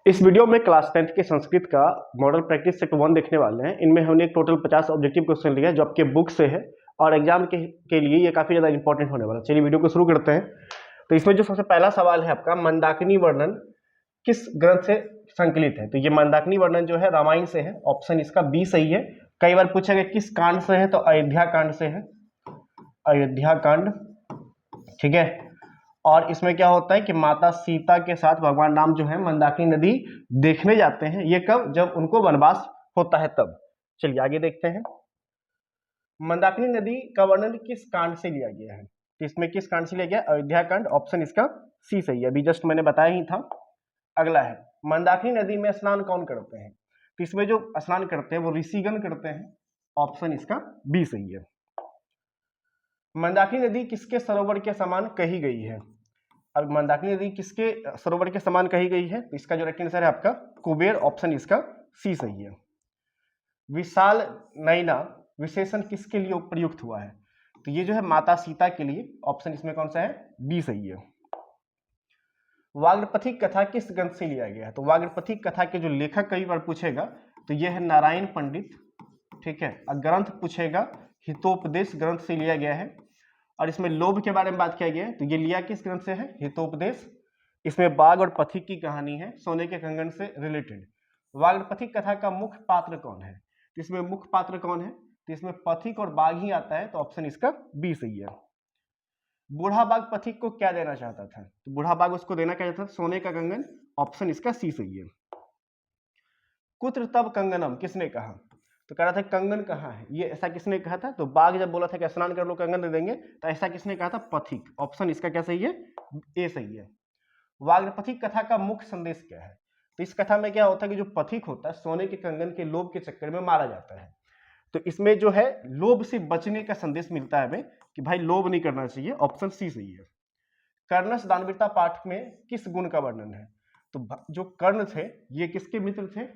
इस वीडियो में class 10th के संस्कृत का मॉडल प्रैक्टिस सेट 1 देखने वाले हैं। इनमें हमने टोटल 50 ऑब्जेक्टिव क्वेश्चन लिया है जो आपके बुक से है और एग्जाम के लिए ये काफी ज्यादा इंपॉर्टेंट होने वाला है। चलिए वीडियो को शुरू करते हैं। तो इसमें जो सबसे पहला सवाल है आपका, मंदाकिनी वर्णन किस ग्रंथ से संकलित है? तो ये मंदाकिनी वर्णन जो है रामायण से है। ऑप्शन इसका बी सही है। कई बार पूछा गया किस कांड से है, तो अयोध्या कांड से है, अयोध्या कांड। ठीक है। और इसमें क्या होता है कि माता सीता के साथ भगवान राम जो है मंदाकिनी नदी देखने जाते हैं। ये कब? जब उनको वनवास होता है तब। चलिए आगे देखते हैं। मंदाकिनी नदी का वर्णन किस कांड से लिया गया है? तो इसमें किस कांड से लिया गया? अयोध्या कांड। ऑप्शन इसका सी सही है, अभी जस्ट मैंने बताया ही था। अगला है, मंदाकिनी नदी में स्नान कौन करते हैं? तो इसमें जो स्नान करते हैं वो ऋषिगण करते हैं। ऑप्शन इसका बी सही है। मंदाकिनी नदी किसके सरोवर के समान कही गई है? अब मंदाकिनी नदी किसके सरोवर के समान कही गई है? तो इसका जो राइट आंसर है आपका कुबेर। ऑप्शन इसका सी सही है। विशाल नैना विशेषण किसके लिए प्रयुक्त हुआ है? तो ये जो है माता सीता के लिए। ऑप्शन इसमें कौन सा है? बी सही है। वाग्पथिक कथा किस ग्रंथ से लिया गया है? तो वाग्पथिक कथा के जो लेखक कई बार पूछेगा तो यह है नारायण पंडित। ठीक है। ग्रंथ पूछेगा हितोपदेश ग्रंथ से लिया गया है। और इसमें लोभ के बारे में बात किया गया है तो ये लिया किस ग्रंथ से है? हितोपदेश। इसमें बाघ और पथिक की कहानी है, सोने के कंगन से रिलेटेड। वाग्पथिक कथा का मुख्य पात्र कौन है? तो इसमें मुख्य पात्र कौन है? तो इसमें पथिक और बाघ ही आता है, तो ऑप्शन इसका बी सही है। बूढ़ा बाघ पथिक को क्या देना चाहता था? तो बूढ़ा बाघ उसको देना क्या चाहता था? सोने का कंगन। ऑप्शन इसका सी सही है। कुत्र तब कंगनम किसने कहा? तो कह रहा था कंगन कहाँ है, ये ऐसा किसने कहा था? तो बाघ जब बोला था कि स्नान कर लो कंगन दे देंगे, तो ऐसा किसने कहा था? पथिक। ऑप्शन इसका क्या सही है? ए सही है। वाग्पथिक कथा का मुख्य संदेश क्या है? तो इस कथा में क्या होता है कि जो पथिक होता है सोने के कंगन के लोभ के चक्कर में मारा जाता है। तो इसमें जो है लोभ से बचने का संदेश मिलता है हमें कि भाई लोभ नहीं करना चाहिए। ऑप्शन सी सही है। कर्णस दानवीरता पाठ में किस गुण का वर्णन है? तो जो कर्ण थे ये किसके मित्र थे?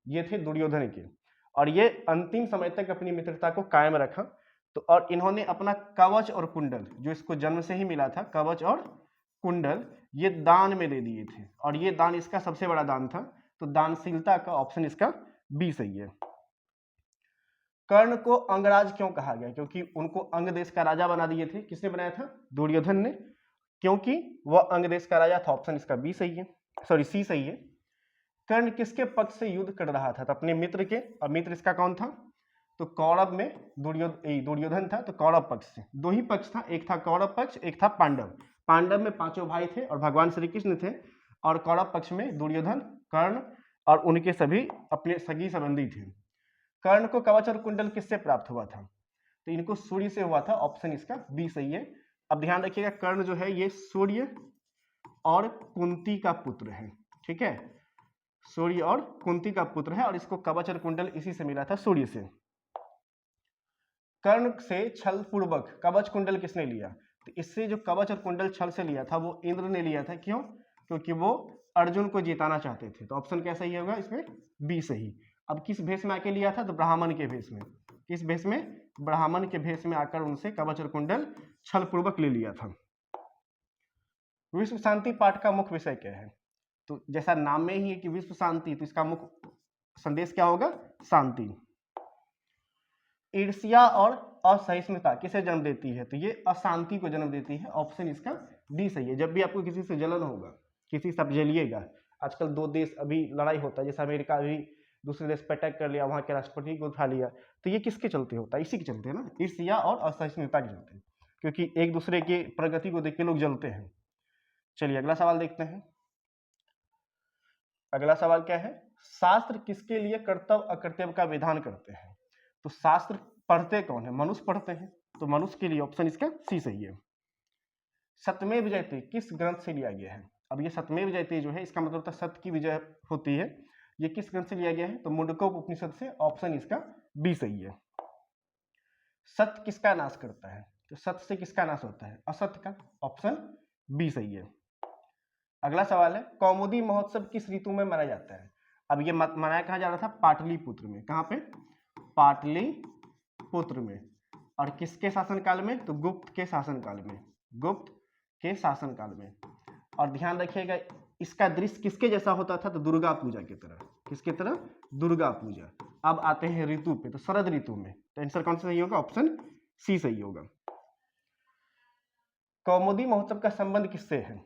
ये थे दुर्योधन के। और ये अंतिम समय तक अपनी मित्रता को कायम रखा। तो और इन्होंने अपना कवच और कुंडल जो इसको जन्म से ही मिला था, कवच और कुंडल, ये दान में दे दिए थे। और ये दान इसका सबसे बड़ा दान था। तो दानशीलता का ऑप्शन इसका बी सही है। कर्ण को अंगराज क्यों कहा गया? क्योंकि उनको अंग देश का राजा बना दिए थे। किसने बनाया था? दुर्योधन ने, क्योंकि वह अंग देश का राजा था। ऑप्शन इसका बी सही है, सॉरी सी सही है। कर्ण किसके पक्ष से युद्ध कर रहा था? तो अपने मित्र के। और मित्र इसका कौन था? तो कौरव में दुर्योधन था, तो कौरव पक्ष से। दो ही पक्ष था, एक था कौरव पक्ष, एक था पांडव। पांडव में 5 भाई थे और भगवान श्री कृष्ण थे। और कौरव पक्ष में दुर्योधन, कर्ण और उनके सभी अपने सगी संबंधी थे। कर्ण को कवच और कुंडल किससे प्राप्त हुआ था? तो इनको सूर्य से हुआ था। ऑप्शन इसका बी सही है। अब ध्यान रखिएगा, कर्ण जो है ये सूर्य और कुंती का पुत्र है। ठीक है, सूर्य और कुंती का पुत्र है और इसको कवच और कुंडल इसी से मिला था, सूर्य से। कर्ण से छल पूर्वक कवच कुंडल किसने लिया? तो इससे जो कवच और कुंडल छल से लिया था वो इंद्र ने लिया था। क्यों? क्योंकि वो अर्जुन को जिताना चाहते थे। तो ऑप्शन क्या सही होगा इसमें? बी सही। अब किस भेष में आके लिया था? तो ब्राह्मण के भेष में। किस भेष में? ब्राह्मण के भेष में आकर उनसे कवच और कुंडल छल पूर्वक ले लिया था। विश्व शांति पाठ का मुख्य विषय क्या है? तो जैसा नाम में ही है कि विश्व शांति, तो इसका मुख्य संदेश क्या होगा? शांति। ईर्ष्या और असहिष्णुता किसे जन्म देती है? तो ये अशांति को जन्म देती है। ऑप्शन इसका डी सही है। जब भी आपको किसी से जलन होगा, किसी से आप जलिएगा, आजकल दो देश अभी लड़ाई होता है, जैसे अमेरिका अभी दूसरे देश पर अटैक कर लिया, वहां के राष्ट्रपति को उठा लिया, तो ये किसके चलते होता है? इसी के चलते है ना, ईर्ष्या और असहिष्णुता के चलते, क्योंकि एक दूसरे की प्रगति को देख के लोग जलते हैं। चलिए अगला सवाल देखते हैं। अगला सवाल क्या है? शास्त्र किसके लिए कर्तव्य अकर्तव्य का विधान करते हैं? तो शास्त्र पढ़ते कौन है? मनुष्य पढ़ते हैं, तो मनुष्य के लिए ऑप्शन इसका सी सही है। सत्यमेव जयते किस ग्रंथ से लिया गया है? अब ये सत्यमेव जयते जो है इसका मतलब था सत्य की विजय होती है। ये किस ग्रंथ से लिया गया है? तो मुंडकोप उपनिषद से। ऑप्शन इसका बी सही है। सत्य किसका नाश करता है? तो सत्य से किसका नाश होता है? असत्य का। ऑप्शन बी सही है। अगला सवाल है, कौमुदी महोत्सव किस ऋतु में मनाया जाता है? अब ये मनाया कहाँ जा रहा था? पाटलिपुत्र में। कहाँ पे? पाटलिपुत्र में। और किसके शासनकाल में? तो गुप्त के शासनकाल में। गुप्त के शासनकाल में। और ध्यान रखिएगा, इसका दृश्य किसके जैसा होता था? तो दुर्गा पूजा की तरह। किसके तरह? दुर्गा पूजा। अब आते हैं ऋतु पे, तो शरद ऋतु में। तो आंसर कौन सा सही होगा? ऑप्शन सी सही होगा। कौमुदी महोत्सव का संबंध किससे है?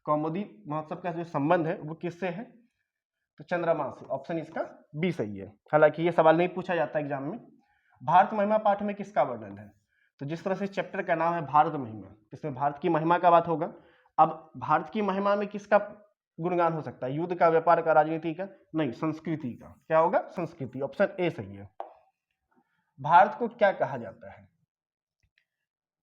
कौमुदी महोत्सव का जो संबंध है वो किससे है? तो चंद्रमा से। ऑप्शन इसका बी सही है। हालांकि ये सवाल नहीं पूछा जाता एग्जाम में। भारत महिमा पाठ में किसका वर्णन है? तो जिस तरह से चैप्टर का नाम है भारत महिमा, इसमें भारत की महिमा का बात होगा। अब भारत की महिमा में किसका गुणगान हो सकता है? युद्ध का, व्यापार का, राजनीति का? नहीं, संस्कृति का। क्या होगा? संस्कृति। ऑप्शन ए सही है। भारत को क्या कहा जाता है?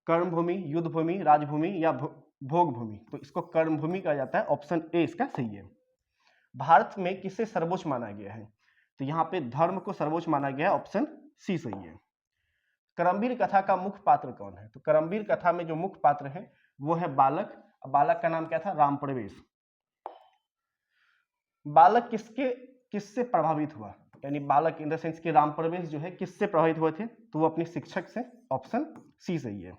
कर्म भूमि, युद्ध भूमि, राजभूमि या भोग भूमि? तो इसको कर्म भूमि कहा जाता है। ऑप्शन ए इसका सही है। भारत में किसे सर्वोच्च माना गया है? तो यहाँ पे धर्म को सर्वोच्च माना गया है। ऑप्शन सी सही है। करमवीर कथा का मुख्य पात्र कौन है? तो करमवीर कथा में जो मुख्य पात्र है वो है बालक। बालक का नाम क्या था? राम प्रवेश। बालक किससे प्रभावित हुआ? यानी बालक इन द सेंस कि राम प्रवेश जो है किससे प्रभावित हुए थे? तो वो अपने शिक्षक से। ऑप्शन सी सही है।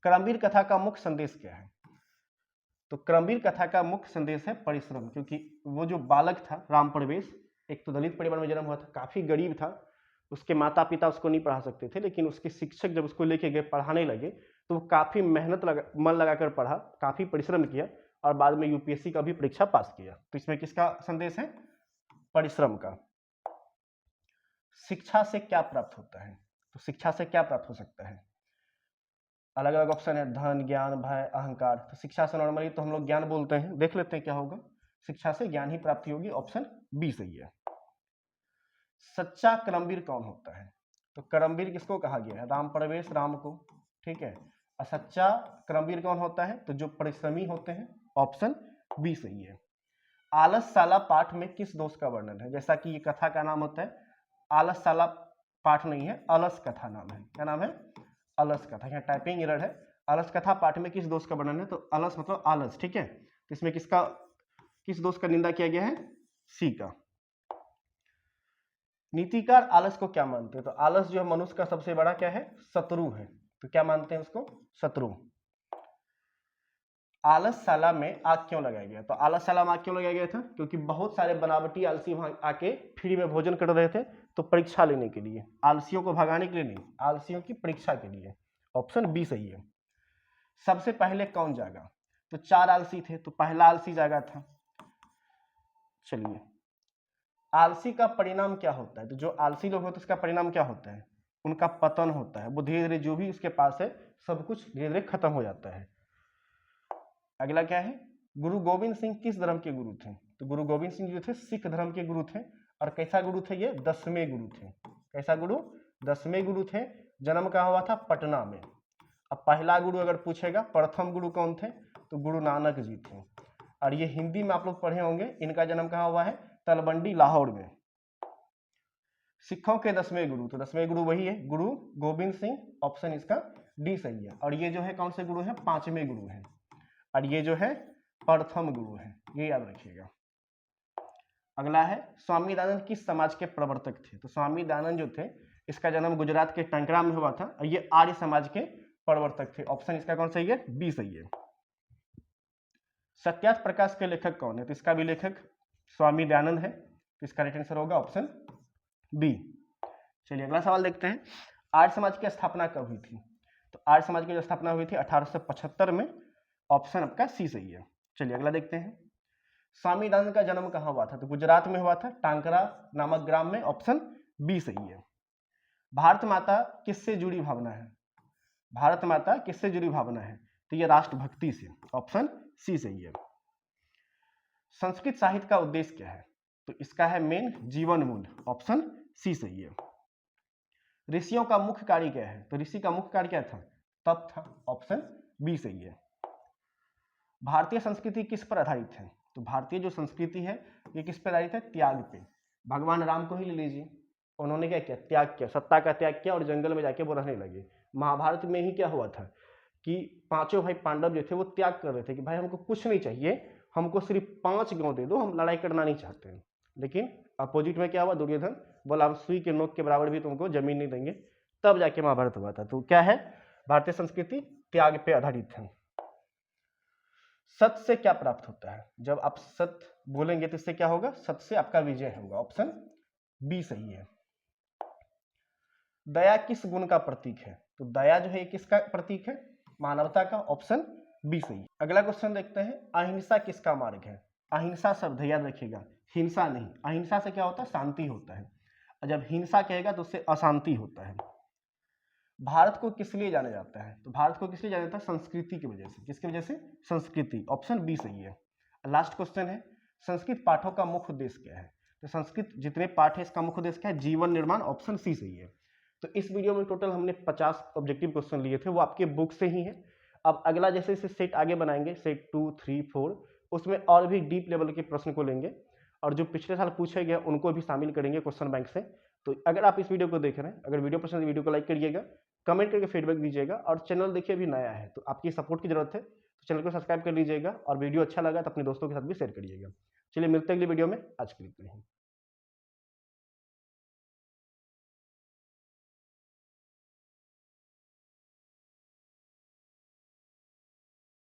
करमवीर कथा का मुख्य संदेश क्या है? तो करमवीर कथा का मुख्य संदेश है परिश्रम, क्योंकि वो जो बालक था राम प्रवेश, एक तो दलित परिवार में जन्म हुआ था, काफी गरीब था, उसके माता पिता उसको नहीं पढ़ा सकते थे, लेकिन उसके शिक्षक जब उसको लेके गए पढ़ाने लगे तो वो काफी मन लगाकर पढ़ा, काफी परिश्रम किया और बाद में यूपीएससी का भी परीक्षा पास किया। तो इसमें किसका संदेश है? परिश्रम का। शिक्षा से क्या प्राप्त होता है? तो शिक्षा से क्या प्राप्त हो सकता है? अलग अलग ऑप्शन है, धन, ज्ञान, भय, अहंकार। तो शिक्षा से नॉर्मली तो हम लोग ज्ञान बोलते हैं, देख लेते हैं क्या होगा। शिक्षा से ज्ञान ही प्राप्ति होगी। ऑप्शन बी सही है। सच्चा करमवीर कौन होता है? तो करमवीर किसको कहा गया है? राम प्रवेश, राम को। ठीक है। और सच्चा करमवीर कौन होता है? तो जो परिश्रमी होते हैं। ऑप्शन बी सही है। आलसशाला पाठ में किस दोष का वर्णन है? जैसा कि ये कथा का नाम होता है, आलसशाला पाठ नहीं है, अलस कथा नाम है। क्या नाम है? अलस कथा। यहाँ टाइपिंग एरर है। अलस कथा पाठ में किस दोष का वर्णन है? तो अलस मतलब आलस। ठीक है। तो इसमें किस दोष का निंदा किया गया है? सी का। नीतिकार आलस को क्या मानते हैं? तो आलस जो है मनुष्य का सबसे बड़ा क्या है? शत्रु है। तो क्या मानते हैं उसको? शत्रु। आलसशाला में आग क्यों लगाया गया? तो आलसशाला में आग क्यों लगाया गया था? क्योंकि बहुत सारे बनावटी आलसी वहां आके फ्री में भोजन कर रहे थे, तो परीक्षा लेने के लिए, आलसियों को भगाने के लिए नहीं, आलसियों की परीक्षा के लिए। ऑप्शन बी सही है। सबसे पहले कौन जागा? तो 4 आलसी थे, तो पहला आलसी जागा था। चलिए, आलसी का परिणाम क्या होता है? तो जो आलसी लोग होते हैं उसका परिणाम क्या होता है? उनका पतन होता है। वो धीरे धीरे जो भी उसके पास है सब कुछ धीरे धीरे खत्म हो जाता है। अगला क्या है? गुरु गोविंद सिंह किस धर्म के गुरु थे? तो गुरु गोविंद सिंह जो थे सिख धर्म के गुरु थे। और कैसा गुरु थे ये? 10वें गुरु थे। कैसा गुरु? 10वें गुरु थे। जन्म कहाँ हुआ था? पटना में। अब पहला गुरु अगर पूछेगा, प्रथम गुरु कौन थे? तो गुरु नानक जी थे। और ये हिंदी में आप लोग पढ़े होंगे, इनका जन्म कहाँ हुआ है? तलवंडी, लाहौर में। सिखों के 10वें गुरु, तो 10वें गुरु वही है, गुरु गोविंद सिंह। ऑप्शन इसका डी सही है। और ये जो है कौन से गुरु है? 5वें गुरु है। और ये जो है प्रथम गुरु है, ये याद रखिएगा। अगला है, स्वामी दयानंद किस समाज के प्रवर्तक थे? तो स्वामी दयानंद जो थे, इसका जन्म गुजरात के टंकरा में हुआ था और ये आर्य समाज के प्रवर्तक थे। ऑप्शन इसका कौन सही है? बी सही है। सत्यार्थ प्रकाश के लेखक कौन है? तो इसका भी लेखक स्वामी दयानंद है। तो इसका राइट आंसर होगा ऑप्शन बी। चलिए अगला सवाल देखते हैं। आर्य समाज की स्थापना कब हुई थी? तो आर्य समाज की जो स्थापना हुई थी 1875 में। ऑप्शन आपका सी सही है। चलिए अगला देखते हैं। स्वामी दयानंद का जन्म कहाँ हुआ था? तो गुजरात में हुआ था, टांकरा नामक ग्राम में। ऑप्शन बी सही है। भारत माता किससे जुड़ी भावना है? भारत माता किससे जुड़ी भावना है? तो ये राष्ट्रभक्ति से। ऑप्शन सी सही है। संस्कृत साहित्य का उद्देश्य क्या है? तो इसका है मेन जीवन मूल्य। ऑप्शन सी सही है। ऋषियों का मुख्य कार्य क्या है? तो ऋषि का मुख्य कार्य क्या था? तप था। ऑप्शन बी सही है। भारतीय संस्कृति किस पर आधारित है? तो भारतीय जो संस्कृति है ये किस पर आधारित है? त्याग पे। भगवान राम को ही ले लीजिए, उन्होंने क्या किया? त्याग किया, सत्ता का त्याग किया और जंगल में जाके वो रहने लगे। महाभारत में ही क्या हुआ था कि 5 भाई पांडव जो थे वो त्याग कर रहे थे कि भाई हमको कुछ नहीं चाहिए, हमको सिर्फ 5 गांव दे दो, हम लड़ाई करना नहीं चाहते हैं। लेकिन अपोजिट में क्या हुआ? दुर्योधन बोला हम सुई के नोक के बराबर भी तुमको जमीन नहीं देंगे, तब जाके महाभारत हुआ था। तो क्या है? भारतीय संस्कृति त्याग पे आधारित है। सत्य से क्या प्राप्त होता है? जब आप सत्य बोलेंगे तो इससे क्या होगा? सत्य से आपका विजय होगा। ऑप्शन बी सही है। दया किस गुण का प्रतीक है? तो दया जो है किसका प्रतीक है? मानवता का। ऑप्शन बी सही है। अगला क्वेश्चन देखते हैं, अहिंसा किसका मार्ग है? अहिंसा शब्द याद रखिएगा, हिंसा नहीं। अहिंसा से क्या होता है? शांति होता है। और जब हिंसा कहेगा तो उससे अशांति होता है। भारत को किस लिए जाना जाता है? तो भारत को किस लिए जाना जाता है? संस्कृति की वजह से। किसकी वजह से? संस्कृति। ऑप्शन बी सही है। लास्ट क्वेश्चन है, संस्कृत पाठों का मुख्य उद्देश्य क्या है? तो संस्कृत जितने पाठ है इसका मुख्य उद्देश्य क्या है? जीवन निर्माण। ऑप्शन सी सही है। तो इस वीडियो में टोटल हमने 50 ऑब्जेक्टिव क्वेश्चन लिए थे, वो आपके बुक से ही है। अब अगला जैसे इसे सेट आगे बनाएंगे, सेट 2, 3, 4, उसमें और भी डीप लेवल के प्रश्न को लेंगे और जो पिछले साल पूछे गए उनको भी शामिल करेंगे क्वेश्चन बैंक से। तो अगर आप इस वीडियो को देख रहे हैं, अगर वीडियो पसंद है वीडियो को लाइक करिएगा, कमेंट करके फीडबैक दीजिएगा, और चैनल देखिए अभी नया है तो आपकी सपोर्ट की जरूरत है, तो चैनल को सब्सक्राइब कर लीजिएगा और वीडियो अच्छा लगा तो अपने दोस्तों के साथ भी शेयर करिएगा। चलिए मिलते हैं अगली वीडियो में, आज के लिए इतना ही।